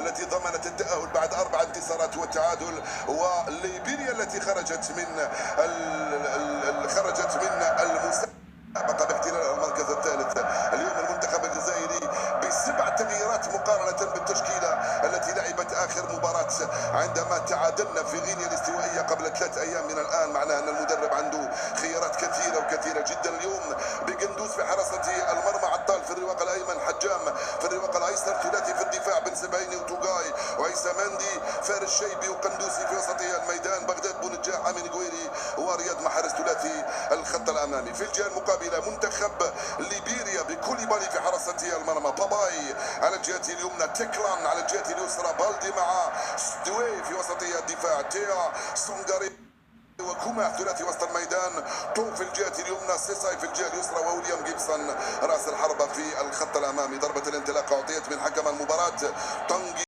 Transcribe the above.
التي ضمنت التأهل بعد 4 انتصارات والتعادل، وليبيريا التي خرجت من المسابقة باحتلال المركز الثالث. اليوم المنتخب الجزائري ب7 تغييرات مقارنة بالتشكيلة التي لعبت آخر مباراة عندما تعادلنا في غينيا الاستوائية قبل 3 أيام من الآن. معناه أن المدرب عنده خيارات كثيرة وكثيرة جدا. اليوم بقندوز في حراسة المرمى، عطال في الرواق الأيمن، حجام في الرواق الأيسر، ثلاثي في الدفاع بن سبعيني وتوغاي وعيسى مندي، فارس شيبي وقندوسي في وسطي الميدان، بغداد بونجاح، أمين قويري ورياض محرز ثلاثي الخط الأمامي. في الجهة المقابلة منتخب ليبيريا بكوليبالي في حراسة المرمى، باباي على الجهة اليمنى، تكلان على الجهة اليسرى، بالدي مع ستوي في وسطي الدفاع، تيا سونغاري وكوما ثلاثي وسط الميدان، تو في الجهة اليمنى، سيساي في الجهة اليسرى، وويليام جيبسون رأس الحربة في الخط الأمامي. ضربة الانطلاق أعطيت من حكم المباراة طنجي.